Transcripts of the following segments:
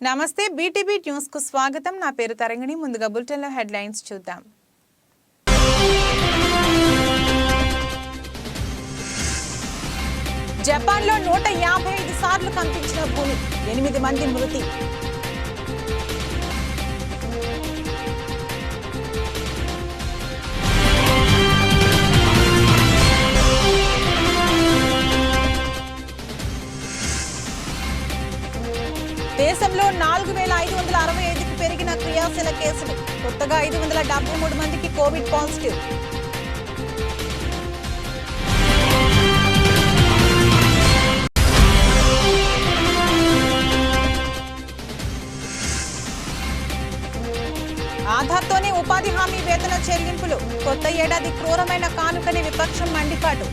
నమస్తే BTB news కు స్వాగతం. నా పేరు తరంగిణి. ముందుగా బులెటిన్ లో హెడ్లైన్స్ చూద్దాం. జపాన్ లో 155 సార్లు కంపించిన భూమి, 8 మంది మృతి. దేశంలో 4565కి పెరిగిన క్రియాశీల కేసులు. కొత్తగా 573 మందికి కోవిడ్ పాజిటివ్. ఆధార్తోనే ఉపాధి హామీ వేతన చెల్లింపులు. కొత్త ఏడాది క్రూరమైన కానుకని విపక్షం మండిపాటు.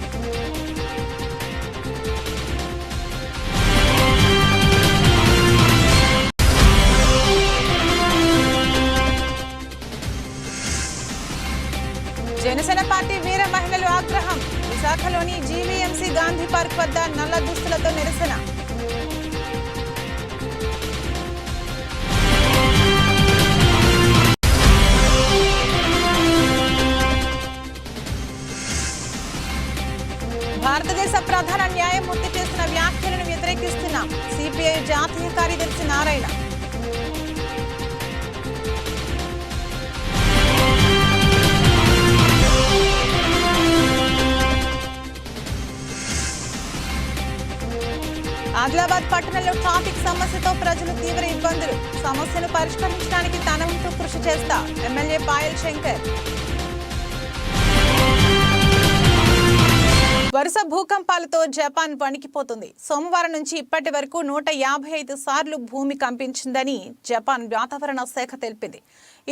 జనసేన పార్టీ వీర మహిళలు ఆగ్రహం. విశాఖలోని జీవీఎంసీ గాంధీ పార్క్ వద్ద నల్ల దుస్తులతో నిరసన. భారతదేశ ప్రధాన న్యాయమూర్తి చేసిన వ్యాఖ్యలను వ్యతిరేకిస్తున్న సిపిఐ జాతీయ కార్యదర్శి నారాయణ. ఆదిలాబాద్ పట్టణంలో ట్రాఫిక్ సమస్యతో ప్రజలు తీవ్ర ఇబ్బందులు. సమస్యను పరిష్కరించడానికి తన వంతు కృషి చేస్తా ఎమ్మెల్యే పాయల్ శంకర్. వరుస భూకంపాలతో జపాన్ వణికిపోతుంది. సోమవారం నుంచి ఇప్పటి వరకు 155 సార్లు భూమి కంపించిందని జపాన్ వాతావరణ శాఖ తెలిపింది.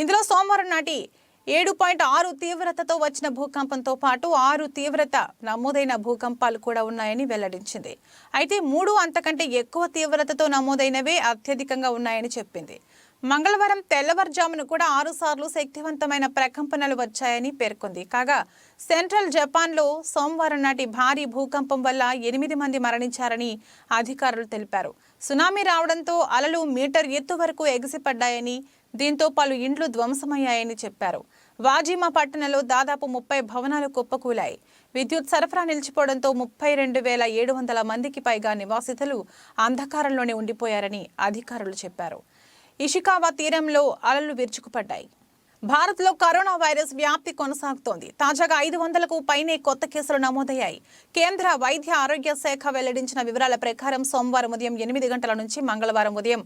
ఇందులో సోమవారం నాటి 7.6 తీవ్రతతో వచ్చిన భూకంపంతో పాటు 6 తీవ్రత నమోదైన భూకంపాలు కూడా ఉన్నాయని వెల్లడించింది. అయితే 3 అంతకంటే ఎక్కువ తీవ్రతతో నమోదైనవే అత్యధికంగా ఉన్నాయని చెప్పింది. మంగళవారం తెల్లవారుజామున కూడా 6 సార్లు శక్తివంతమైన ప్రకంపనలు వచ్చాయని పేర్కొంది. కాగా సెంట్రల్ జపాన్లో సోమవారం నాటి భారీ భూకంపం వల్ల 8 మంది మరణించారని అధికారులు తెలిపారు. సునామీ రావడంతో అలలు మీటర్ ఎత్తు వరకు ఎగిసిపడ్డాయని, దీంతో పలు ఇండ్లు ధ్వంసమయ్యాయని చెప్పారు. వాజిమా పట్టణంలో దాదాపు 30 భవనాలు కుప్పకూలాయి. విద్యుత్ సరఫరా నిలిచిపోవడంతో 32,700 మందికి పైగా నివాసితులు అంధకారంలోనే ఉండిపోయారని అధికారులు చెప్పారు. ఇషికావా తీరంలో అలలు విరుచుకుపడ్డాయి. భారత్లో కరోనా వైరస్ వ్యాప్తి కొనసాగుతోంది. తాజాగా 500కు పైనే కొత్త కేసులు నమోదయ్యాయి. కేంద్ర వైద్య ఆరోగ్య శాఖ వెల్లడించిన వివరాల ప్రకారం సోమవారం ఉదయం 8 గంటల నుంచి మంగళవారం ఉదయం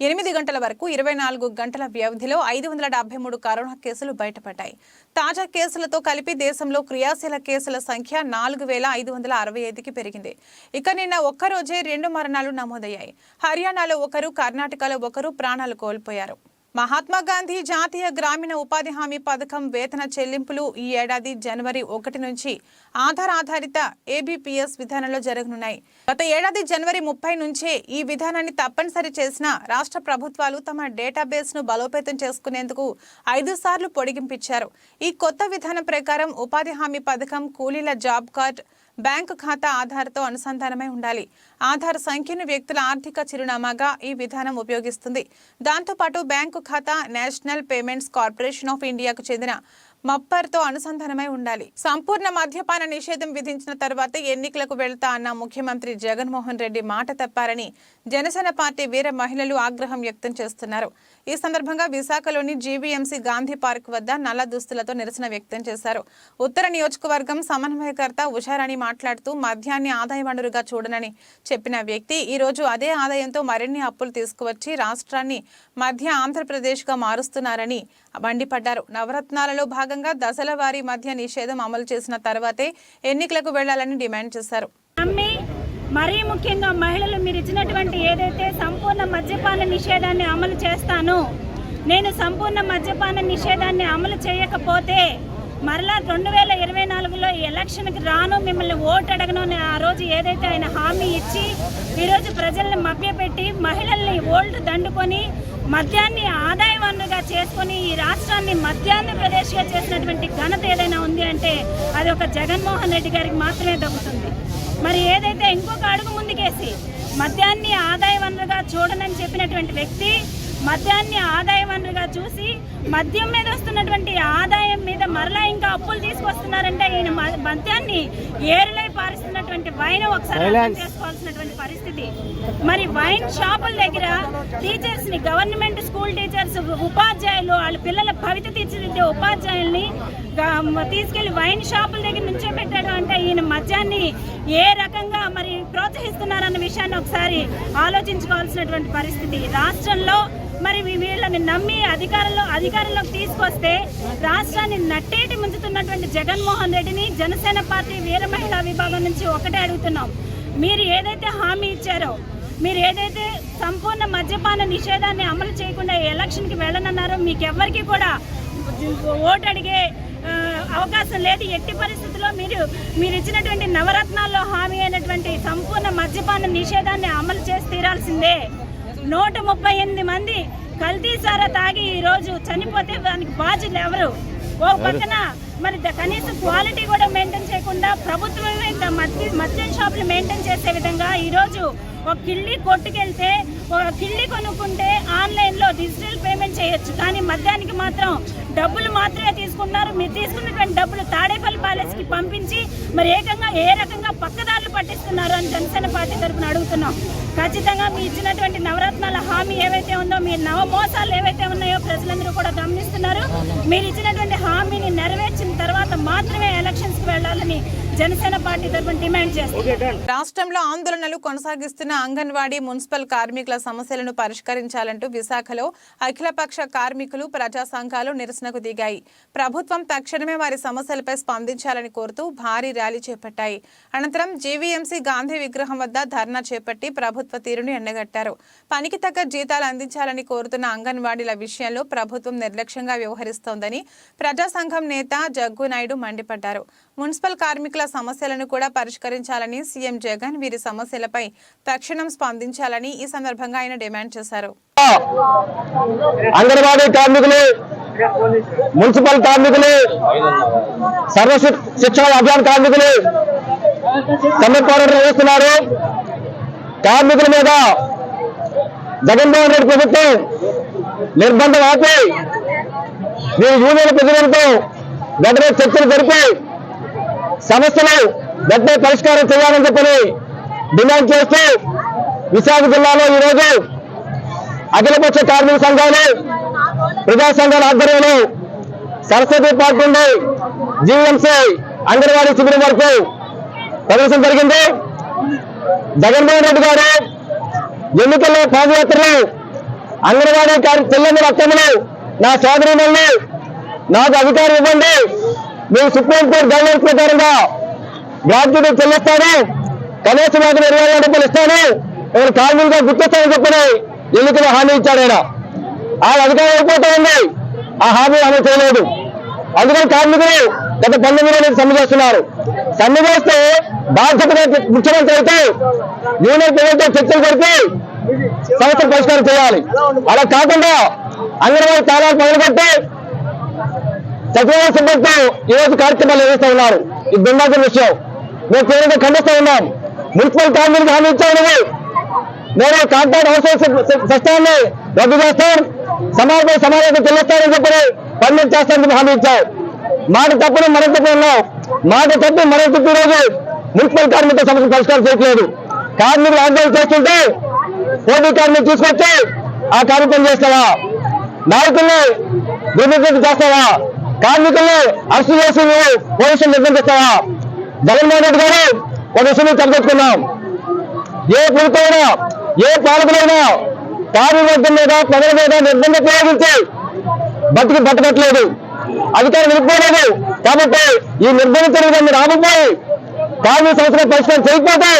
8 గంటల వరకు 24 గంటల వ్యవధిలో 573 కరోనా కేసులు బయటపడ్డాయి. తాజా కేసులతో కలిపి దేశంలో క్రియాశీల కేసుల సంఖ్య 4565కి పెరిగింది. ఇక నిన్న ఒక్కరోజే 2 మరణాలు నమోదయ్యాయి. హర్యానాలో 1, కర్ణాటకలో 1 ప్రాణాలు కోల్పోయారు. మహాత్మా గాంధీ జాతీయ గ్రామీణ ఉపాధి హామీ పథకం వేతన చెల్లింపులు ఈ ఏడాది జనవరి 1 నుంచి ఆధార్ ఆధారిత ఏబీపీఎస్ విధానంలో జరగనున్నాయి. గత ఏడాది జనవరి 30 నుంచే ఈ విధానాన్ని తప్పనిసరి చేసిన రాష్ట్ర ప్రభుత్వాలు తమ డేటాబేస్ ను బలోపేతం చేసుకునేందుకు 5 సార్లు పొడిగింపించారు. ఈ కొత్త విధానం ప్రకారం ఉపాధి హామీ పథకం కూలీల జాబ్ కార్డ్, బ్యాంకు ఖాతా ఆధార్తో అనుసంధానమై ఉండాలి. ఆధార్ సంఖ్యను వ్యక్తుల ఆర్థిక చిరునామాగా ఈ విధానం ఉపయోగిస్తుంది. దాంతోపాటు బ్యాంకు ఖాతా నేషనల్ పేమెంట్స్ కార్పొరేషన్ ఆఫ్ ఇండియాకు చెందిన మప్పర్తో అనుసంధానమై ఉండాలి. సంపూర్ణ మద్యపాన నిషేధం విధించిన తర్వాత ఎన్నికలకు వెళ్తా అన్న ముఖ్యమంత్రి జగన్మోహన్ రెడ్డి మాట తప్పారని జనసేన పార్టీ వీర మహిళలు ఆగ్రహం వ్యక్తం చేస్తున్నారు. ఈ సందర్భంగా విశాఖలోని జీవీఎంసీ గాంధీ పార్క్ వద్ద నల్ల దుస్తులతో నిరసన వ్యక్తం చేశారు. ఉత్తర నియోజకవర్గం సమన్వయకర్త ఉషారాణి మాట్లాడుతూ మద్యాన్ని ఆదాయ వనరుగా చూడనని చెప్పిన వ్యక్తి ఈ రోజు అదే ఆదాయంతో మరిన్ని అప్పులు తీసుకువచ్చి రాష్ట్రాన్ని మధ్య ఆంధ్రప్రదేశ్గా మారుస్తున్నారని మండిపడ్డారు. నవరత్నాలలో భాగంగా దశల వారీ మద్య నిషేధం అమలు చేసిన తర్వాతే ఎన్నికలకు వెళ్లాలని డిమాండ్ చేశారు. మరీ ముఖ్యంగా మహిళలు మీరు ఇచ్చినటువంటి ఏదైతే సంపూర్ణ మద్యపాన నిషేధాన్ని అమలు చేస్తాను, నేను సంపూర్ణ మద్యపాన నిషేధాన్ని అమలు చేయకపోతే మరలా 2024లో ఎలక్షన్కి రాను, మిమ్మల్ని ఓటు అడగను అని ఆ రోజు ఏదైతే ఆయన హామీ ఇచ్చి ఈరోజు ప్రజల్ని మభ్యపెట్టి మహిళల్ని ఓల్డ్ దండుకొని మద్యాన్ని ఆదాయ వనరుగా చేసుకొని ఈ రాష్ట్రాన్ని మధ్యాంధ్రప్రదేశ్గా చేసినటువంటి ఘనత ఏదైనా ఉంది అంటే అది ఒక జగన్మోహన్ రెడ్డి గారికి మాత్రమే దక్కుతుంది. మరి ఏదైతే ఇంకొక అడుగు ముందుకేసి మద్యాన్ని ఆదాయ వనరుగా చూడనని చెప్పినటువంటి వ్యక్తి మద్యాన్ని ఆదాయ వనరుగా చూసి మద్యం మీద వస్తున్నటువంటి ఆదాయం మీద మరలా ఇంకా అప్పులు తీసుకొస్తున్నారంటే ఈయన మద్యాన్ని ఏరులై పారిస్తున్నటువంటి వైన్ ఒకసారి అర్థం చేసుకోవాల్సినటువంటి పరిస్థితి. మరి వైన్ షాపుల దగ్గర టీచర్స్ ని, గవర్నమెంట్ స్కూల్ టీచర్స్, ఉపాధ్యాయులు, వాళ్ళ పిల్లల భవిత తీర్చిదిద్దే ఉపాధ్యాయుల్ని తీసుకెళ్లి వైన్ షాపుల దగ్గర నుంచే పెట్టాడు అంటే ఈయన మద్యాన్ని ఏ రకంగా మరి ప్రోత్సహిస్తున్నారన్న విషయాన్ని ఆలోచించుకోవాల్సినటువంటి పరిస్థితి. రాష్ట్రంలో మరి వీళ్ళని నమ్మి అధికారంలోకి తీసుకొస్తే రాష్ట్రాన్ని నట్టేటి ముంచుతున్నటువంటి జగన్మోహన్ రెడ్డిని జనసేన పార్టీ వీర మహిళా విభాగం నుంచి ఒకటే అడుగుతున్నాం. మీరు ఏదైతే హామీ ఇచ్చారో, మీరు ఏదైతే సంపూర్ణ మద్యపాన నిషేధాన్ని అమలు చేయకుండా ఎలక్షన్కి వెళ్ళనన్నారో, మీకెవ్వరికి కూడా ఓటు అడిగే అవకాశం లేదు. ఎట్టి పరిస్థితుల్లో మీరు ఇచ్చినటువంటి నవరత్నాల్లో హామీ అయినటువంటి సంపూర్ణ మద్యపాన నిషేధాన్ని అమలు చేసి తీరాల్సిందే. 138 మంది కల్తీ సారా తాగి ఈరోజు చనిపోతే దానికి బాధ్యులు ఎవరు? ఓ పక్కన మరి కనీసం క్వాలిటీ కూడా మెయింటైన్ చేయకుండా ప్రభుత్వమే మద్యం షాపులు మెయింటైన్ చేసే విధంగా ఈరోజు ఒక కిళ్ళి కొట్టుకెళ్తే, ఒక కిళ్ళి కొనుక్కుంటే ఆన్లైన్లో డిజిటల్ పేమెంట్ చేయొచ్చు, కానీ మద్యానికి మాత్రం డబ్బులు మాత్రమే తీసుకున్నారు. మీరు తీసుకున్నటువంటి డబ్బులు తాడేపల్లి ప్యాలెస్కి పంపించి మరి ఏ రకంగా పక్కదారులు పట్టిస్తున్నారు అని జనసేన పార్టీ తరఫున అడుగుతున్నాం. ఖచ్చితంగా మీ ఇచ్చినటువంటి నవరత్నాల హామీ ఏవైతే ఉందో, మీ నవ మోసాలు ఏవైతే ఉన్నాయో ప్రజలందరూ కూడా గమనిస్తున్నారు. మీరు ఇచ్చినటువంటి హామీని నెరవేర్చిన తర్వాత మాత్రమే ఎలక్షన్స్కి వెళ్లాలని జనసేన పార్టీ తరఫున డిమాండ్ చేస్తారు. రాష్ట్రంలో ఆందోళనలు కొనసాగిస్తున్న అంగన్వాడీ, మున్సిపల్ కార్మికుల సమస్యలను పరిష్కరించాలంటూ విశాఖలో అఖిలపక్ష కార్మికులు, ప్రజా సంఘాలు నిరసనకు దిగాయి. ప్రభుత్వం తక్షణమే వారి సమస్యలపై స్పందించాలని కోరుతూ భారీ ర్యాలీ చేపట్టాయి. అనంతరం జీవీఎంసీ గాంధీ విగ్రహం వద్ద ధర్నా చేపట్టి ప్రభుత్వ తీరును ఎండగట్టారు. పనికి తగ్గ జీతాలు అందించాలని కోరుతున్న అంగన్వాడీల విషయంలో ప్రభుత్వం నిర్లక్ష్యంగా వ్యవహరిస్తోందని ప్రజా సంఘం నేత జగ్గు నాయుడు మండిపడ్డారు. మున్సిపల్ కార్మికుల సమస్యలను కూడా పరిష్కరించాలని సీఎం జగన్ వీరి సమస్యలపై తక్షణం స్పందించాలని ఈ సందర్భంగా ఆయన డిమాండ్ చేశారు. అంగన్వాడీ కార్మికులు, మున్సిపల్ కార్మికులు, సర్వ శిక్షణ అభియాన్ కార్మికులు సమ్మె పోరాటం చేస్తున్నారు. కార్మికుల మీద జగన్మోహన్ రెడ్డి ప్రభుత్వం నిర్బంధం ఆపి వీరి యూనియన్ ప్రజలతో వెంటనే చర్చలు జరిపి సమస్యలు వెంటనే పరిష్కారం చేయాలని చెప్పని డిమాండ్ చేస్తూ విశాఖ జిల్లాలో ఈరోజు అఖిలపక్ష కార్మిక సంఘాలు, ప్రజా సంఘాల ఆధ్వర్యంలో సరస్వతి పార్క్ నుండి జీవీఎంసీ అంగన్వాడీ శిబిరం వరకు ప్రదర్శన జరిగింది. జగన్మోహన్ రెడ్డి గారు ఎన్నికల్లో పాదయాత్రలు అంగన్వాడీ చెల్లెమ్మల అత్తమ్మలు, నా సోదరులను నాకు అధికారం ఇవ్వండి, మేము సుప్రీంకోర్టు గైడ్లైన్స్ ప్రకారంగా గ్రాడ్యుయేట్ చెల్లిస్తాను, కనీస వేతనం 20,000 రూపాయలు ఇస్తాను, ఎవరు కార్మికులుగా గుర్తిస్తానని చెప్పని ఎన్నికల్లో హామీ ఇచ్చాడు ఆయన. ఆ అధికారం అయిపోతా ఉంది, ఆ హామీ అమలు చేయలేదు. అందుకని కార్మికులు గత 19 రోజులు సమ్మె చేస్తున్నారు. సమ్మె చేస్తే బాధ్యతగా ముఖ్యమంత్రి అయితే యూనియన్ ప్రభుత్వం చర్చలు జరిపి సమస్యలు పరిష్కారం చేయాలి. అలా కాకుండా అంగన్వాడీ తాళాలు పగలగొట్టి సచివాలయ సిబ్బందితో ఈరోజు కార్యక్రమాలు నిర్వహిస్తూ ఉన్నారు. ఇది దుర్మార్గం విషయం. మేము తీవ్రంగా ఖండిస్తూ ఉన్నాం. మున్సిపల్ కార్మికులకు హామీ ఇచ్చాము, నేను కాంట్రాక్ట్ హౌస్ సిస్టాన్ని రద్దు చేస్తాం, సమావేశం చెల్లిస్తానని చెప్పి పర్మిట్ చేస్తానని హామీ ఇచ్చాం. మాట తప్పని మనం తప్ప ఉన్నాం. మాట తప్పి మనం తప్పి రోజు మున్సిపల్ కార్మికుల సమస్యలు పరిష్కారం చేయట్లేదు. కార్మికులు ఆందోళన చేస్తుంటే పోటీ కార్మికులు తీసుకొచ్చి ఆ కార్యక్రమం చేస్తావా? నాయకుల్ని దుర్వినియోగం చేస్తావా? కార్మికుల్ని అరెస్టు చేసి పోలీసులు నిర్బంధిస్తావా? జగన్మోహన్ రెడ్డి గారు ఒక విషయం చెప్పదలుచుకున్నాం. ఏ ప్రభుత్వమైనా, ఏ పాలకులైనా కార్మికుల మీద, ప్రజల మీద నిర్బంధం ప్రయోగించి బతకట్లేదు, అధికారం నిలిపోలేదు. కాబట్టి ఈ నిర్బంధించడం మీరు ఆగిపోయి కార్మిక సమస్యలు పరిష్కారం చేయకపోతే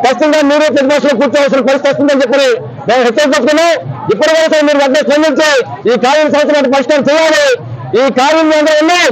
ఖచ్చితంగా మీరు ప్రతిపక్షంలో కూర్చోవలసిన పరిస్థితి వస్తుందని చెప్పి మేము హెచ్చరించుకున్నాం. ఇప్పటివరకు మీరు వెంటనే స్పందించి ఈ కార్మిక సమస్యలను పరిష్కారం చేయాలి. ఈ కార్మికులు ఉన్నాయి,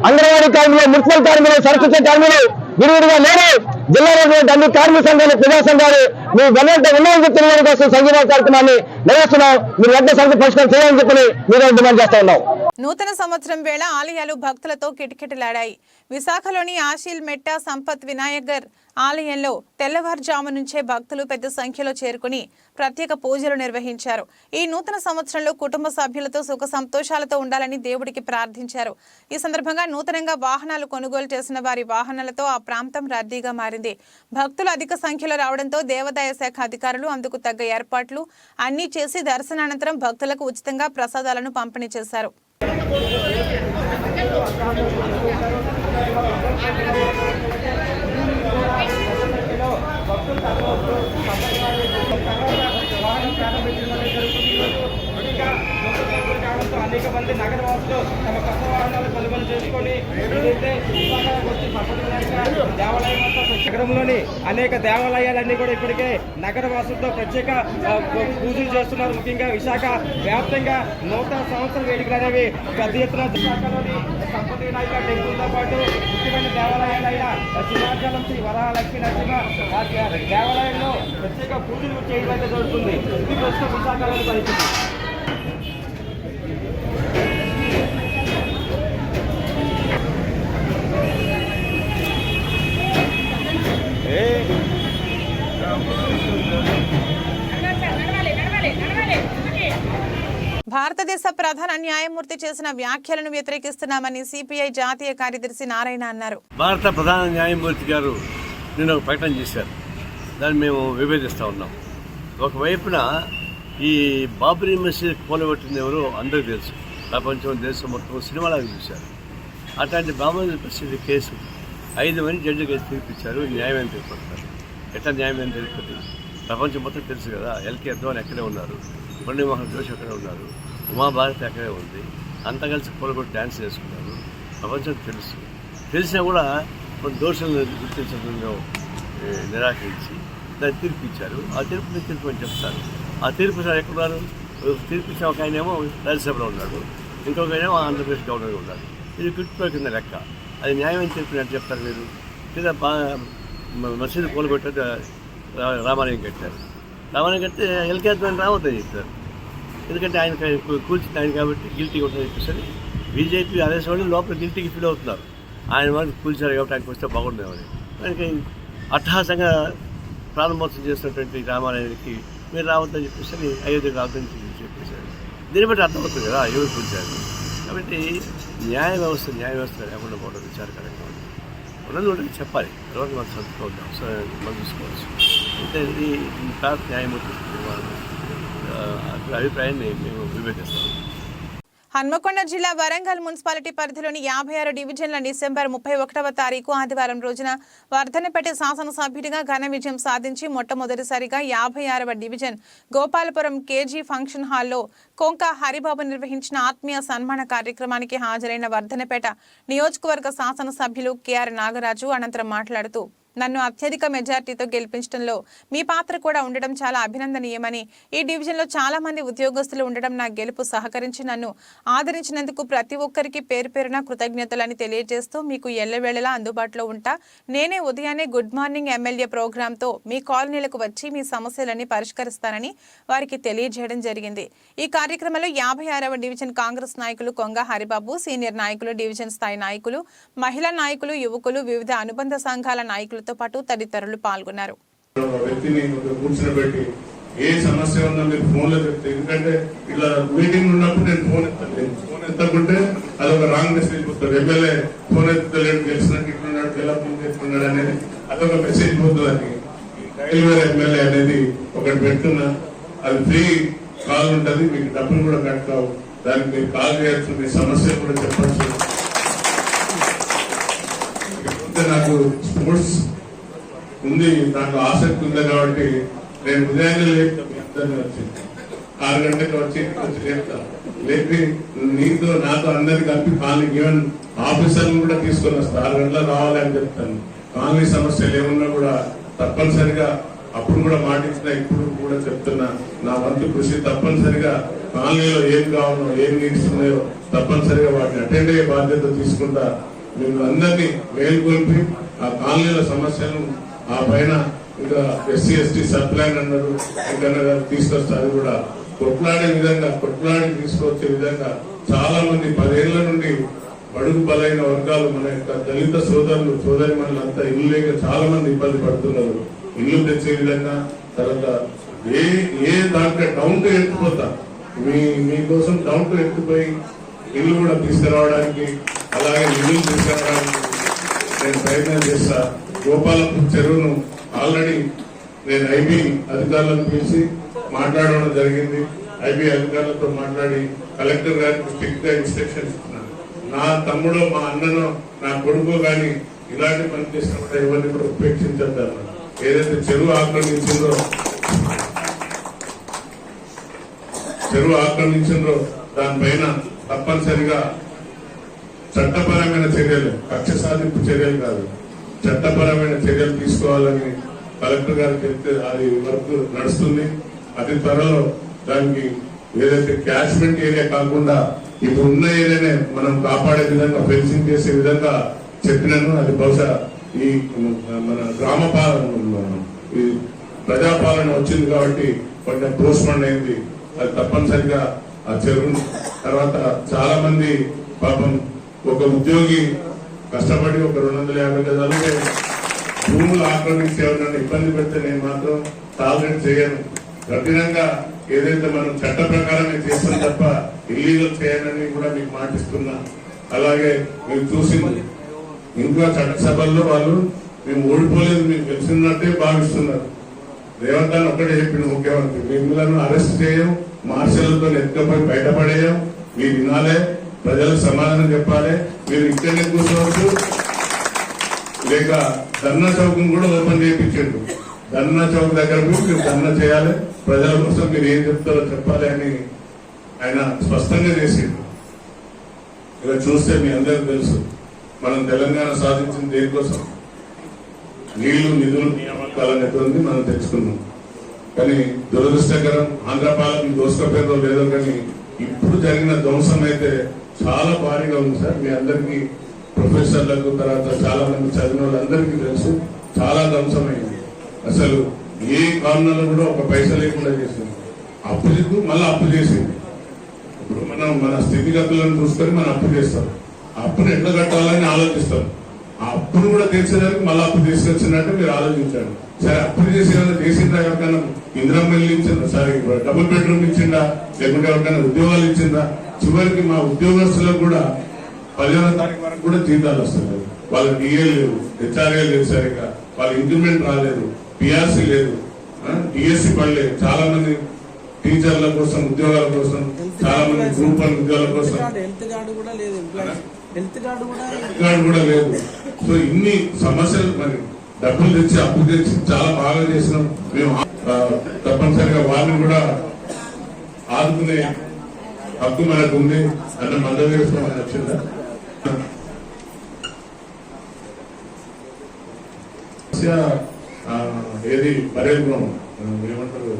అంగన్వాడీ కార్మికులు, మున్సిపల్ కార్మికులు, సరస్వతి కార్మికులు విడివిడిగా లేరు. జిల్లాలో అన్ని కార్మిక సంఘాలు, ప్రజా సంఘాలు మీరు వెంటనే ఉన్నాయని చెప్పి తెలియని కోసం సంఘీభావ కార్యక్రమాన్ని నిర్వహిస్తున్నాం. మీరు వెంటనే సమస్య పరిష్కారం చేయాలని చెప్పి మీరు డిమాండ్ చేస్తా ఉన్నాం. నూతన సంవత్సరం వేళ ఆలయాలు భక్తులతో కిటకిటలాడాయి. విశాఖలోని ఆశీల్ మెట్ట సంపత్ వినాయగర్ ఆలయంలో తెల్లవారుజాము నుంచే భక్తులు పెద్ద సంఖ్యలో చేరుకుని ప్రత్యేక పూజలు నిర్వహించారు. ఈ నూతన సంవత్సరంలో కుటుంబ సభ్యులతో సుఖ సంతోషాలతో ఉండాలని దేవుడికి ప్రార్థించారు. ఈ సందర్భంగా నూతనంగా వాహనాలు కొనుగోలు చేసిన వారి వాహనాలతో ఆ ప్రాంతం రద్దీగా మారింది. భక్తులు అధిక సంఖ్యలో రావడంతో దేవాదాయ శాఖ అధికారులు అందుకు తగ్గ ఏర్పాట్లు అన్నీ చేసి దర్శనానంతరం భక్తులకు ఉచితంగా ప్రసాదాలను పంపిణీ చేశారు. అనేక మంది నగరవాసులు తమ కొత్త వాహనాలు కొనుగోలు చేసుకొని ఏదైతే దేవాలయం నగరంలోని అనేక దేవాలయాలన్నీ కూడా ఇప్పటికే నగరవాసులతో ప్రత్యేక పూజలు చేస్తున్నారు. ముఖ్యంగా విశాఖ వ్యాప్తంగా నూతన సంవత్సర వేడుకలు అనేవి పెద్ద ఎత్తున విశాఖలోని సంపతి వినాయక టెంపుల్తో పాటు ముఖ్యమైన దేవాలయాలైన సింహాచలం శ్రీ వరలక్ష్మీ నరసింహ దేవాలయంలో ప్రత్యేక పూజలు చేయడం జరుగుతుంది. ఇది ప్రస్తుతం విశాఖలోని పరిస్థితి. భారతదేశ ప్రధాన న్యాయమూర్తి చేసిన వ్యాఖ్యలను వ్యతిరేకిస్తున్నామని సిపిఐ జాతీయ కార్యదర్శి నారాయణ అన్నారు. భారత ప్రధాన న్యాయమూర్తి గారు నిన్న ఒక ప్రకటన చేశారు. దాన్ని మేము విభేదిస్తూ ఉన్నాం. ఒకవైపున ఈ బాబ్రీ మసీద్ కూలగొట్టింది ఎవరో అందరికీ తెలుసు. ప్రపంచం దేశం మొత్తం సినిమాలాగా చూశారు. అట్లాంటి బాబ్రీ మసీద్ కేసు 5 మంది జడ్జిగా తీర్పిచ్చారు. న్యాయమైన తీర్పడతారు. ఎట్లా న్యాయమైన తీర్పది? ప్రపంచం మొత్తం తెలుసు కదా. ఎల్కే అద్వాని అక్కడే ఉన్నారు, మురళీమోహన్ జోషి అక్కడే ఉన్నారు, ఉమాభారతి అక్కడే ఉంది. అంతా కలిసి కూలగొట్టి డ్యాన్స్ చేసుకున్నారు. ప్రపంచం తెలుసు. తెలిసినా కూడా కొన్ని దోషులను గుర్తించడంలో నిరాకరించి దాన్ని తీర్పిచ్చారు. ఆ తీర్పుని తీర్పు అని చెప్తారు. ఆ తీర్పు సార్ ఎక్కడున్నారు? తీర్పిచ్చిన ఒక ఆయనేమో రాజ్యసభలో ఉన్నాడు, ఇంకొక ఆయనేమో ఆంధ్రప్రదేశ్ గవర్నర్గా ఉన్నాడు. ఇది కుట్టిపో కింద లెక్క. అది న్యాయమైన తీర్పు అని చెప్తారు మీరు. లేదా మసీదు కూలగొట్టే రామాలయం కట్టారు. రామాలయం కడితే ఎల్కే అద్వాని రావద్దని చెప్తారు. ఎందుకంటే ఆయన కూల్చింది ఆయన కాబట్టి గిల్టీ ఉంటుందని చెప్పేసి బీజేపీ ఆదేశం వాళ్ళు లోపల గిల్టీకి ఫీల్ అవుతున్నారు. ఆయన వాళ్ళు కూల్చారు కాబట్టి ఆయనకు వస్తే బాగుండేవారు. ఆయనకి అట్టహాసంగా ప్రారంభోత్సవం చేస్తున్నటువంటి రామాలయానికి మీరు రావద్దని చెప్పేసి అయోధ్యకు రావద్దని చెప్పేశారు. దీన్ని బట్టి అర్థమవుతుంది కదా ఎవరు కూల్చారు. కాబట్టి న్యాయ వ్యవస్థ లేకుండా పోవడం విచారకరంగా ఉంది. ఉన్నది కూడా చెప్పాలి. తర్వాత మనం చదువుకోవద్దు, మనం చూసుకోవచ్చు. అంటే ఈ భారత న్యాయమూర్తి అభిప్రాయాన్ని మేము విభేదిస్తాము. హన్మకొండ జిల్లా వరంగల్ మున్సిపాలిటీ పరిధిలోని 56 డివిజన్ల డిసెంబర్ 31వ తారీఖు ఆదివారం రోజున వర్ధనపేట శాసనసభ్యుడిగా ఘన విజయం సాధించి మొట్టమొదటిసారిగా 56వ డివిజన్ గోపాలపురం కేజీ ఫంక్షన్ హాల్లో కొంక హరిబాబు నిర్వహించిన ఆత్మీయ సన్మాన కార్యక్రమానికి హాజరైన వర్ధనపేట నియోజకవర్గ శాసనసభ్యులు కెఆర్ నాగరాజు అనంతరం మాట్లాడుతూ, నన్ను అత్యధిక మెజార్టీతో గెలిపించడంలో మీ పాత్ర కూడా ఉండడం చాలా అభినందనీయమని, ఈ డివిజన్లో చాలా మంది ఉద్యోగస్తులు ఉండడం నా గెలుపు సహకరించి నన్ను ఆదరించినందుకు ప్రతి ఒక్కరికి పేరు పేరున కృతజ్ఞతలని తెలియజేస్తూ మీకు ఎల్లవేళలా అందుబాటులో ఉంటా. నేనే ఉదయాన్నే గుడ్ మార్నింగ్ ఎమ్మెల్యే ప్రోగ్రాంతో మీ కాలనీలకు వచ్చి మీ సమస్యలన్నీ పరిష్కరిస్తానని వారికి తెలియజేయడం జరిగింది. ఈ కార్యక్రమంలో 56వ డివిజన్ కాంగ్రెస్ నాయకులు కొంగ హరిబాబు, సీనియర్ నాయకులు, డివిజన్ స్థాయి నాయకులు, మహిళా నాయకులు, యువకులు, వివిధ అనుబంధ సంఘాల నాయకులు పాటు తదితరులు పాల్గొన్నారు. ఏ సమస్య ఉందో మీరు ఫోన్ లో చెప్తే, ఎందుకంటే ఇలా మీటింగ్ ఉన్నప్పుడు నేను ఫోన్ ఎత్తకుంటే అదొక రాంగ్ మెసేజ్ పోతుంది. ఎమ్మెల్యే ఫోన్ ఎత్తలేడు, గెలిచినట్టు ఇట్లున్నాడు, గెలుపున్నాడు అనేది అదొక మెసేజ్ పోతుంది. రైల్వే ఎమ్మెల్యే అనేది ఒకటి పెడుతున్నా, అది ఫ్రీ కాల్ ఉంటుంది, మీకు డబ్బులు కూడా కట్ కావు. దానికి మీరు కాల్ చేయొచ్చు, మీ సమస్యలు కూడా చెప్పచ్చు. నాకు స్పోర్ట్స్ ఉంది, దాంట్లో ఆసక్తి ఉంది కాబట్టి నేను ఉదయాన్నే లేపుతాను. వచ్చి 6 గంటలకు వచ్చి లేపుతాను. లేపి నీతో నాతో అందరికి కలిపి కాలనీ ఈవెన్ ఆఫీసర్లను కూడా తీసుకొని వస్తాను. 6 గంటలకు రావాలని చెప్తాను. కాలనీ సమస్యలు ఏమున్నా కూడా తప్పనిసరిగా అప్పుడు కూడా మాటించిన, ఇప్పుడు కూడా చెప్తున్నా, నా వంతు కృషి తప్పనిసరిగా కాలనీలో ఏం కావాలో, ఏం నీడ్స్ ఉన్నాయో తప్పనిసరిగా వాటిని అటెండ్ అయ్యే బాధ్యత తీసుకుంటా. మేము అందరినీ మేల్కొల్పి ఆ కాలనీల సమస్యలను ఆ పైన ఇంకా ఎస్సీ ఎస్టీ సబ్ ప్లాన్ అన్నారు, ఇంకా తీసుకొస్తే అది కూడా కొట్లాడే విధంగా, కొట్లాడి తీసుకొచ్చే విధంగా చాలా మంది 10 ఏళ్ల నుండి బడుగు బలైన వర్గాలు మన యొక్క దళిత సోదరులు సోదరిమణులంతా ఇల్లు లేక చాలా మంది ఇబ్బంది పడుతున్నారు. ఇల్లు తెచ్చే విధంగా తర్వాత ఏ దాంట్లో డౌన్ టు ఎత్తుపోతా మీకోసం డౌన్ టు ఎత్తుపోయి ఇల్లు కూడా తీసుకురావడానికి అలాగే నిధులు తీసుకురావడానికి నేను ప్రయత్నం చేస్తా. గోపాలపూర్ చెరువును ఆల్రెడీ నేను ఐబీ అధికారులను పిలిచి మాట్లాడడం జరిగింది. ఐబీ అధికారులతో మాట్లాడి కలెక్టర్ గారికి స్ట్రిక్ట్ గా ఇన్స్ట్రక్షన్స్ ఇస్తున్నాను. నా తమ్ముడు మా అన్నను నా కొడుకు కానీ ఇలాంటి పని చేసినప్పుడు ఎవరిని కూడా ఉపేక్షించద్దాను. ఏదైతే చెరువు ఆక్రమించిందో దానిపైన తప్పనిసరిగా చట్టపరమైన చర్యలు, కక్ష సాధింపు చర్యలు కాదు, చట్టపరమైన చర్యలు తీసుకోవాలని కలెక్టర్ గారు చెప్తే అది వర్క్ నడుస్తుంది. అతి త్వరలో దానికి ఏదైతే క్యాచ్మెంట్ ఏరియా కాకుండా ఇప్పుడు ఉన్న ఏరియానే మనం కాపాడే విధంగా ఫెన్సింగ్ చేసే విధంగా చెప్పినాను. అది బహుశా ఈ మన గ్రామ పాలన ఈ ప్రజాపాలన వచ్చింది కాబట్టి కొంచెం పోస్ట్పోన్ అయింది. అది తప్పనిసరిగా ఆ చెరువు తర్వాత చాలా మంది పాపం ఒక ఉద్యోగి కష్టపడి ఒక 250 గజాలు భూములు ఆక్రమించి ఎవరైనా ఇబ్బంది పెడితే నేను మాత్రం టాలరేట్ చేయను. కఠినంగా ఏదైతే మనం చట్ట ప్రకారమే చేస్తాం తప్ప ఇల్లీగల్ చేయనని కూడా మీకు మాటిస్తున్నా. అలాగే మీరు చూసింది ఇంకా చట్టసభల్లో వాళ్ళు మేము ఓడిపోలేదు మీకు తెలిసినట్టే భావిస్తున్నారు. రేవంత్ అని ఒక్కటే చెప్పిన ముఖ్యమంత్రి, మిమ్మల్ని అరెస్ట్ చేయం, మార్షల్తో ఎత్తుకపోయి బయటపడేయం, మీరు వినాలే, ప్రజలకు సమాధానం చెప్పాలి. మీరు ఇక్కడనే కూర్చోవచ్చు, లేక ధర్నా చౌక్ కూడా ఓపెన్ చేయించండు. ధర్నా చౌక్ దగ్గర మీరు ధర్నా చేయాలి, ప్రజల కోసం మీరు ఏం చెప్తారో చెప్పాలి అని ఆయన స్పష్టంగా చేసిండు. ఇలా చూస్తే మీ అందరికీ తెలుసు మనం తెలంగాణ సాధించింది దేనికోసం, నీళ్లు నిధులు నియామకాలనేటువంటి మనం తెచ్చుకున్నాం. కానీ దురదృష్టకరం ఆంధ్ర పాలన దోసుకపోయిందో లేదో కానీ ఇప్పుడు జరిగిన ధ్వంసం అయితే చాలా భారీగా ఉంది సార్. మీ అందరికీ ప్రొఫెసర్లకు తర్వాత చాలా మంది చదివిన వాళ్ళందరికీ తెలుసు చాలా ధ్వంసమైంది. అసలు ఏ కారణాలు కూడా ఒక పైసా లేకుండా చేసింది. అప్పు చెప్పు మళ్ళీ అప్పు చేసింది. ఇప్పుడు మనం మన స్థితిగతులను చూసుకొని మనం అప్పు చేస్తాం. ఆ అప్పును ఎట్లా కట్టాలని ఆలోచిస్తాం. ఆ అప్పును కూడా తీర్చేదానికి మళ్ళీ అప్పు తీసుకొచ్చినట్టు మీరు ఆలోచించండి. సరే అప్పులు చేసి ఏమైనా చేసిందా, ఎవరికైనా ఇందిరమ్మ ఇల్లు ఇచ్చిందా, సరే డబుల్ బెడ్రూమ్ ఇచ్చిందా, లేకుంటే ఎవరికైనా ఉద్యోగాలు ఇచ్చిందా? చివరికి మా ఉద్యోగస్తులకు కూడా 15వ తారీఖు వరకు కూడా జీతాలు వస్తున్నాయి. వాళ్ళకి డిఏ లేదు, హెచ్ఆర్ఏ లేదు, సరిగ్గా వాళ్ళ ఇంక్రిమెంట్ రాలేదు, పిఆర్సీ లేదు, డిఎస్సీ పడలేదు. చాలా మంది టీచర్ల కోసం ఉద్యోగాల కోసం, చాలా మంది గ్రూప్ 1 ఉద్యోగాల కోసం హెల్త్ కార్డు కూడా లేదు. సో ఇన్ని సమస్యలు మరి డబ్బులు తెచ్చి అప్పు తెచ్చి చాలా బాగా చేసినాం మేము. తప్పనిసరిగా వారిని కూడా ఆదుకునే హక్కు మనకు ఉంది అన్న మద్దతు వేసుకోమని వచ్చిందా? ఏది పర్యటన ఏమంటారు,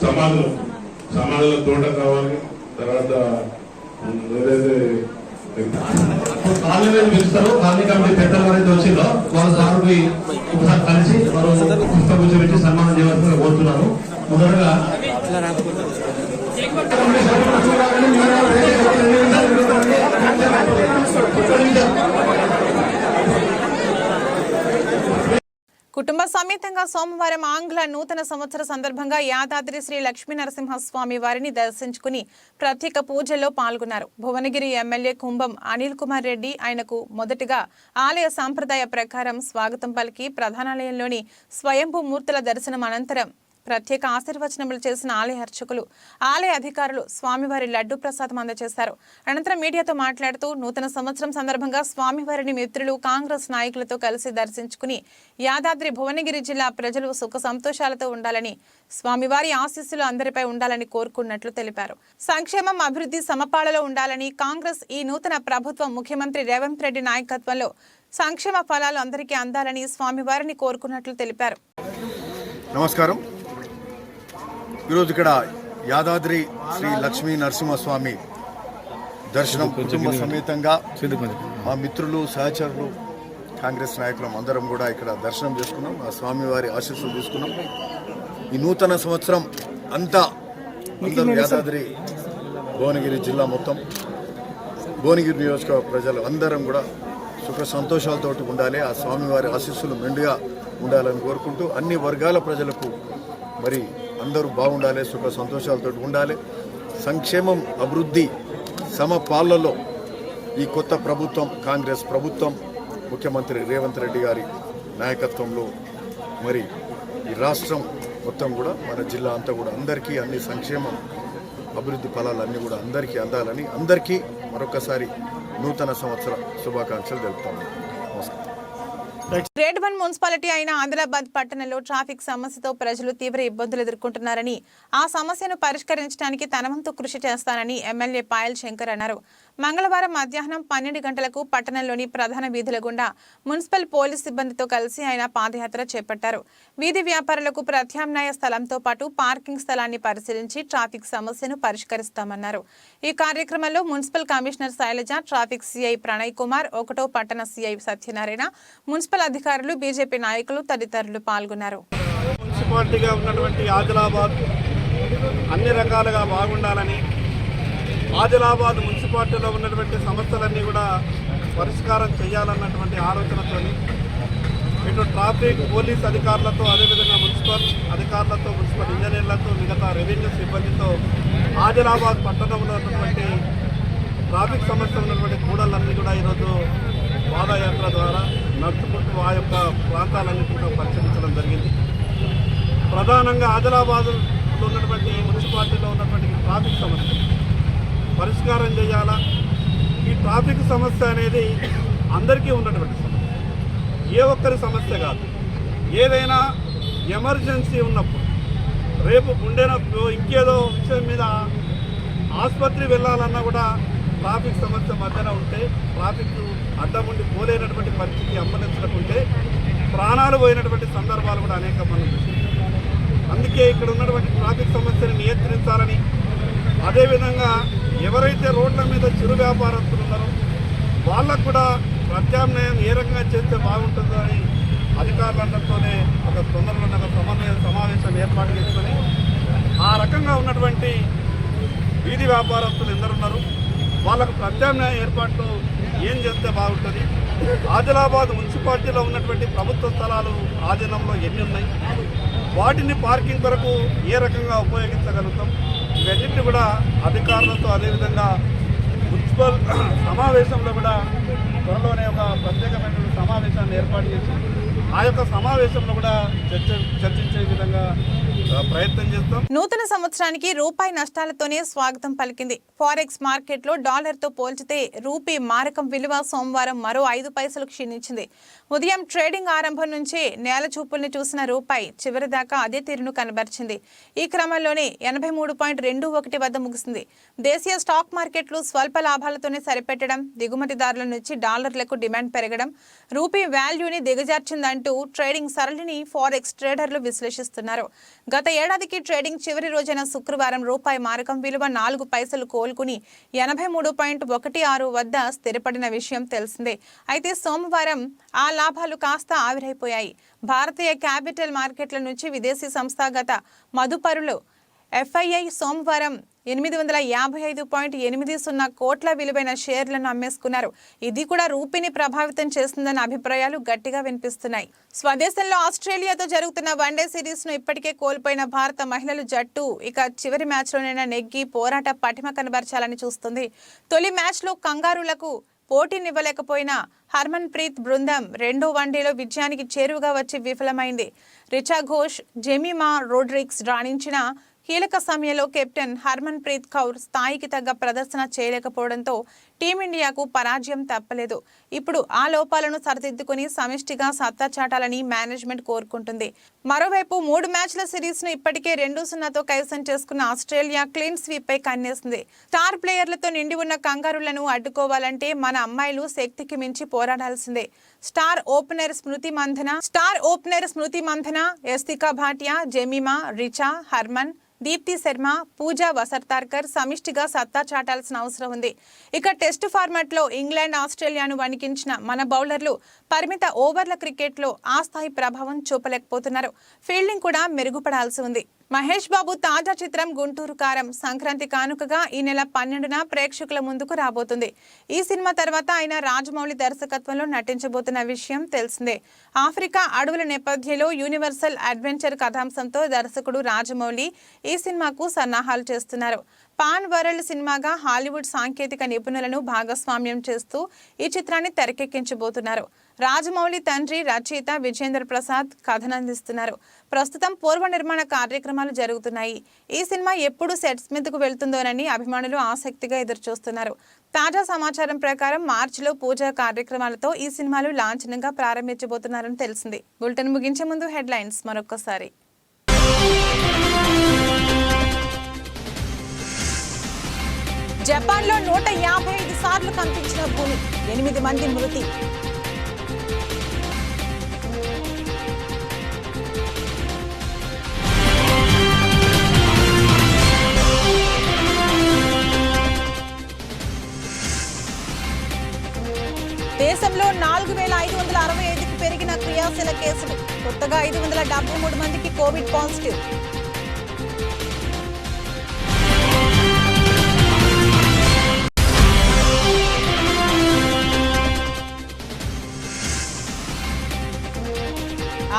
సమాధుల తోట కావాలి. తర్వాత ఏదైతే కాలనీ పిలుస్తారు, కాలనీ కమిటీ పెద్దలు ఎవరైతే వచ్చిందో వాళ్ళ సార్కి ఒకసారి కలిసి పుస్తకం పెట్టి సన్మానం చేయవలసిందిగా కోరుతున్నాను. మొదటగా కుటుంబ సమేతంగా సోమవారం ఆంగ్ల నూతన సంవత్సర సందర్భంగా యాదాద్రి శ్రీ లక్ష్మీ నరసింహస్వామి వారిని దర్శించుకుని ప్రత్యేక పూజల్లో పాల్గొన్నారు. భువనగిరి ఎమ్మెల్యే కుంభం అనిల్ కుమార్ రెడ్డి ఆయనకు మొదటిగా ఆలయ సాంప్రదాయ ప్రకారం స్వాగతం పలికి ప్రధానాలయంలోని స్వయంభూ మూర్తుల దర్శనం అనంతరం ప్రత్యేక ఆశీర్వచనములు చేసిన ఆలయ అర్చకులు, ఆలయ అధికారులు స్వామివారి లడ్డూ ప్రసాదం అందజేశారు. అనంతరం మీడియాతో మాట్లాడుతూ నూతన సంవత్సరం సందర్భంగా స్వామివారిని మిత్రులు, కాంగ్రెస్ నాయకులతో కలిసి దర్శించుకుని యాదాద్రి భువనగిరి జిల్లా ప్రజలు సుఖ సంతోషాలతో ఉండాలని, స్వామివారి ఆశీస్సులు అందరిపై ఉండాలని కోరుకున్నట్లు తెలిపారు. సంక్షేమం, అభివృద్ధి సమపాళలో ఉండాలని, కాంగ్రెస్ ఈ నూతన ప్రభుత్వం ముఖ్యమంత్రి రేవంత్ రెడ్డి నాయకత్వంలో సంక్షేమ ఫలాలు అందరికీ అందాలని స్వామివారిని కోరుకున్నట్లు తెలిపారు. నమస్కారం. ఈరోజు ఇక్కడ యాదాద్రి శ్రీ లక్ష్మీ నరసింహస్వామి దర్శనం కుటుంబ సమేతంగా మా మిత్రులు, సహచరులు, కాంగ్రెస్ నాయకులం అందరం కూడా ఇక్కడ దర్శనం చేసుకున్నాం. ఆ స్వామివారి ఆశీస్సులు తీసుకున్నాం. ఈ నూతన సంవత్సరం అంతా అందరూ యాదాద్రి భువనగిరి జిల్లా మొత్తం భువనగిరి నియోజకవర్గ ప్రజలు అందరం కూడా సుఖ సంతోషాలతోటి ఉండాలి, ఆ స్వామివారి ఆశీస్సులు మెండుగా ఉండాలని కోరుకుంటూ అన్ని వర్గాల ప్రజలకు మరి అందరూ బాగుండాలి, సుఖ సంతోషాలతో ఉండాలి. సంక్షేమం, అభివృద్ధి సమపాలలో ఈ కొత్త ప్రభుత్వం, కాంగ్రెస్ ప్రభుత్వం, ముఖ్యమంత్రి రేవంత్ రెడ్డి గారి నాయకత్వంలో మరి ఈ రాష్ట్రం మొత్తం కూడా మన జిల్లా అంతా కూడా అందరికీ అన్ని సంక్షేమం, అభివృద్ధి ఫలాలన్నీ కూడా అందరికీ అందాలని అందరికీ మరొకసారి నూతన సంవత్సర శుభాకాంక్షలు తెలుపుతాము. నమస్కారం. గ్రేడ్ 1 మున్సిపాలిటీ అయిన ఆదిలాబాద్ పట్టణంలో ట్రాఫిక్ సమస్యతో ప్రజలు తీవ్ర ఇబ్బందులు ఎదుర్కొంటున్నారని, ఆ సమస్యను పరిష్కరించడానికి తన వంతు కృషి చేస్తానని ఎమ్మెల్యే పాయల్ శంకర్ అన్నారు. మంగళవారం మధ్యాహ్నం 12 గంటలకు పట్టణంలోని ప్రధాన వీధుల గుండా మున్సిపల్ పోలీస్ సిబ్బందితో కలిసి ఆయన పాదయాత్ర చేపట్టారు. వీధి వ్యాపారులకు ప్రత్యామ్నాయ స్థలంతో పాటు పార్కింగ్ స్థలాన్ని పరిశీలించి ట్రాఫిక్ సమస్యను పరిష్కరిస్తామన్నారు. ఈ కార్యక్రమంలో municipal commissioner Sailaja, traffic CI Pranay Kumar, 1వ పట్టణ సిఐ సత్యనారాయణ, మున్సిపల్ అధికారులు, బీజేపీ నాయకులు తదితరులు పాల్గొన్నారు. మున్సిపాలిటీగా ఉన్నటువంటి ఆదిలాబాద్ అన్ని రకాలుగా బాగుండాలని, ఆదిలాబాద్ మున్సిపాలిటీలో ఉన్నటువంటి సమస్యలన్నీ కూడా పరిష్కారం చేయాలన్నటువంటి ఆలోచనతో ఇటు ట్రాఫిక్ పోలీస్ అధికారులతో, అదేవిధంగా మున్సిపల్ అధికారులతో, మున్సిపల్ ఇంజనీర్లతో, మిగతా రెవెన్యూ సిబ్బందితో ఆదిలాబాద్ పట్టణంలో ఉన్నటువంటి ట్రాఫిక్ సమస్యలు ఉన్నటువంటి కూడళ్ళన్నీ కూడా ఈరోజు పాదయాత్ర ద్వారా నడుచుకుంటూ ఆ యొక్క ప్రాంతాలన్నింటినీ కూడా పరిశీలించడం జరిగింది. ప్రధానంగా ఆదిలాబాద్లో ఉన్నటువంటి మున్సిపాలిటీలో ఉన్నటువంటి ట్రాఫిక్ సమస్య పరిష్కారం చేయాలా. ఈ ట్రాఫిక్ సమస్య అనేది అందరికీ ఉన్నటువంటి సమస్య, ఏ ఒక్కరి సమస్య కాదు. ఏదైనా ఎమర్జెన్సీ ఉన్నప్పుడు, రేపు గుండె నొప్పి, ఇంకేదో విషయం మీద ఆసుపత్రి వెళ్ళాలన్నా కూడా ట్రాఫిక్ సమస్య మధ్యన ఉంటే, ట్రాఫిక్ అడ్డం ఉండి పోలేనటువంటి పరిస్థితి అంబులెన్స్లకు ఉంటే ప్రాణాలు పోయినటువంటి సందర్భాలు కూడా అనేక మనం చూసాం. అందుకే ఇక్కడ ఉన్నటువంటి ట్రాఫిక్ సమస్యను నియంత్రించాలని, అదేవిధంగా ఎవరైతే రోడ్ల మీద చిరు వ్యాపారస్తులు ఉన్నారో వాళ్ళకు కూడా ప్రత్యామ్నాయం ఏ రకంగా చేస్తే బాగుంటుందో అని అధికారులందరితోనే ఒక తొందరలో ఒక సమావేశం ఏర్పాటు చేసుకొని ఆ రకంగా ఉన్నటువంటి వీధి వ్యాపారస్తులు ఎందరున్నారు వాళ్ళకు ప్రత్యామ్నాయ ఏర్పాట్లు ఏం చేస్తే బాగుంటుంది, ఆదిలాబాద్ మున్సిపాలిటీలో ఉన్నటువంటి ప్రభుత్వ స్థలాలు ఆధీనంలో ఎన్ని ఉన్నాయి, వాటిని పార్కింగ్ కొరకు ఏ రకంగా ఉపయోగించగలుగుతాం, ఇవన్నింటినీ కూడా అధికారులతో, అదేవిధంగా మున్సిపల్ సమావేశంలో కూడా త్వరలోనే ఒక ప్రత్యేకమైనటువంటి సమావేశాన్ని ఏర్పాటు చేసి ఆ యొక్క సమావేశంలో కూడా చర్చించే విధంగా ప్రయత్నం చేస్తాం. నూతన సంవత్సరానికి రూపాయి నష్టాలతోనే స్వాగతం పలికింది. ఫారెక్స్ మార్కెట్లో డాలర్తో పోల్చితే రూపీ మారకం విలువ సోమవారం మరో 5 పైసలు క్షీణించింది. ఉదయం ట్రేడింగ్ ఆరంభం నుంచే నేల చూపుల్ని చూసిన రూపాయి చివరిదాకా అదే తీరును కనబరిచింది. ఈ క్రమంలోనే 83.21 వద్ద ముగిసింది. దేశీయ స్టాక్ మార్కెట్లు స్వల్ప లాభాలతోనే సరిపెట్టడం, దిగుమతిదారుల నుంచి డాలర్లకు డిమాండ్ పెరగడం రూపీ వాల్యూని దిగజార్చిందంటూ ట్రేడింగ్ సరళిని ఫారెక్స్ ట్రేడర్లు విశ్లేషిస్తున్నారు. గత ఏడాదికి ట్రేడింగ్ చివరి రోజైన శుక్రవారం రూపాయి మారకం విలువ 4 పైసలు కోలుకుని 83.16 వద్ద స్థిరపడిన విషయం తెలిసిందే. అయితే సోమవారం ఆ లాభాలు కాస్త ఆవిరైపోయాయి. భారతీయ క్యాపిటల్ మార్కెట్ల నుంచి విదేశీ సంస్థాగత మదుపరులు FII సోమవారం 855.80 కోట్ల విలువైన షేర్లను అమ్మేసుకున్నారు. ఇది కూడా రూపీని ప్రభావితం చేస్తుందన్న అభిప్రాయాలు గట్టిగా వినిపిస్తున్నాయి. స్వదేశంలో ఆస్ట్రేలియాతో జరుగుతున్న వన్డే సిరీస్ ను ఇప్పటికే కోల్పోయిన భారత మహిళల జట్టు ఇక చివరి మ్యాచ్లోనైనా నెగ్గి పోరాట పటిమ కనబర్చాలని చూస్తుంది. తొలి మ్యాచ్లో కంగారులకు పోటీనివ్వలేకపోయిన హర్మన్ ప్రీత్ బృందం రెండో వన్డేలో విజయానికి చేరువగా వచ్చి విఫలమైంది. రిచా ఘోష్, జెమిమా రోడ్రిగ్స్ రాణించిన కీలక సమయంలో కెప్టెన్ హర్మన్ ప్రీత్ కౌర్ స్థాయికి తగ్గ ప్రదర్శన చేయలేకపోవడంతో టీమిండియాకు పరాజయం తప్పలేదు. ఇప్పుడు ఆ లోపాలను సరిదిద్దుకుని సమిష్టిగా సత్తా చాటాలని మేనేజ్మెంట్ కోరుకుంటుంది. మరోవైపు 3 మ్యాచ్ల సిరీస్ ను ఇప్పటికే 2-0తో కైవసం చేసుకున్న ఆస్ట్రేలియా క్లీన్ స్వీప్ పై కన్నేసింది. స్టార్ ప్లేయర్లతో నిండి ఉన్న కంగారులను అడ్డుకోవాలంటే మన అమ్మాయిలు శక్తికి మించి పోరాడాల్సిందే. స్టార్ ఓపెనర్ స్మృతి మంధన, యస్తికా భాటియా, జెమిమా, రిచా, హర్మన్, దీప్తి శర్మ, పూజా వసర్తార్కర్ సమిష్టిగా సత్తా చాటాల్సిన అవసరం ఉంది. ఇక టెస్ట్ ఫార్మాట్ లో ఇంగ్లాండ్, ఆస్ట్రేలియాను వణికించిన మన బౌలర్లు పరిమిత ఓవర్ల క్రికెట్ లో ఆ స్థాయి ప్రభావం చూపలేకపోతున్నారు. ఫీల్డింగ్ కూడా మెరుగుపడాల్సి ఉంది. మహేష్ బాబు తాజా చిత్రం గుంటూరు కారం సంక్రాంతి కానుకగా ఈ నెల 12న ప్రేక్షకుల ముందుకు రాబోతుంది. ఈ సినిమా తర్వాత ఆయన రాజమౌళి దర్శకత్వంలో నటించబోతున్న విషయం తెలిసిందే. ఆఫ్రికా అడవుల నేపథ్యంలో యూనివర్సల్ అడ్వెంచర్ కథాంశంతో దర్శకుడు రాజమౌళి ఈ సినిమాకు సన్నాహాలు చేస్తున్నారు. పాన్ వరల్డ్ సినిమాగా హాలీవుడ్ సాంకేతిక నిపుణులను భాగస్వామ్యం చేస్తూ ఈ చిత్రాన్ని తెరకెక్కించబోతున్నారు. రాజమౌళి తండ్రి రచయిత విజేంద్ర ప్రసాద్ కథనందిస్తున్నారు. ప్రస్తుతం పూర్వ నిర్మాణ కార్యక్రమాలు జరుగుతున్నాయి. ఈ సినిమా ఎప్పుడు సెట్స్ మీదకు వెళ్తుందోనని అభిమానులు ఆసక్తిగా ఎదురుచూస్తున్నారు. తాజా సమాచారం ప్రకారం మార్చిలో పూజా కార్యక్రమాలతో ఈ సినిమాలు లాంఛనంగా ప్రారంభించబోతున్నారని తెలిసింది. బులెటిన్ ముగించే ముందు హెడ్లైన్స్ మరొకసారి. జపాన్లో 155 సార్లు కంపించిన భూమి, 8 మంది మృతి. దేశంలో 4,565కు పెరిగిన క్రియాశీల కేసులు. కొత్తగా 573 మందికి కోవిడ్ పాజిటివ్.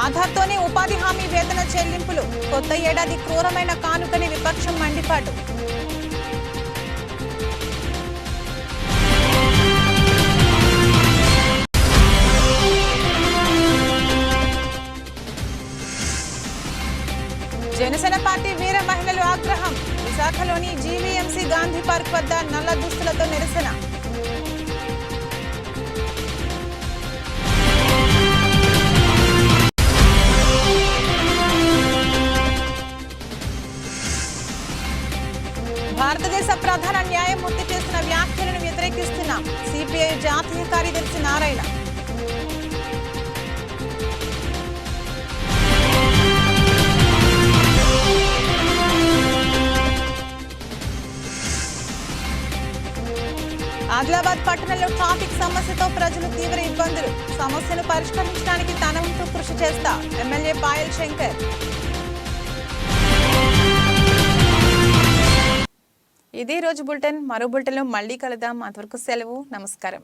ఆధార్తోనే ఉపాధి హామీ వేతన చెల్లింపులు. కొత్త ఏడాది క్రూరమైన కానుకని విపక్షం మండిపాటు. జనసేన పార్టీ వీర మహిళలు ఆగ్రహం. విశాఖలోని జీవీఎంసీ గాంధీ పార్క్ వద్ద నల్ల దుస్తులతో నిరసన. భారతదేశ ప్రధాన న్యాయమూర్తి చేసిన వ్యాఖ్యలను వ్యతిరేకిస్తున్నాం. సిపిఐ జాతీయ కార్యదర్శి నారాయణ. ఆదిలాబాద్ పట్టణంలో ట్రాఫిక్ సమస్యతో ప్రజలు తీవ్ర ఇబ్బందులు. సమస్యను పరిష్కరించడానికి తన వంతు కృషి చేస్తా ఎమ్మెల్యే పాయల్ శంకర్. ఇదే రోజు బులెటిన్. మరో బులెటిన్లో మళ్ళీ కలుద్దాం. అంతవరకు సెలవు. నమస్కారం.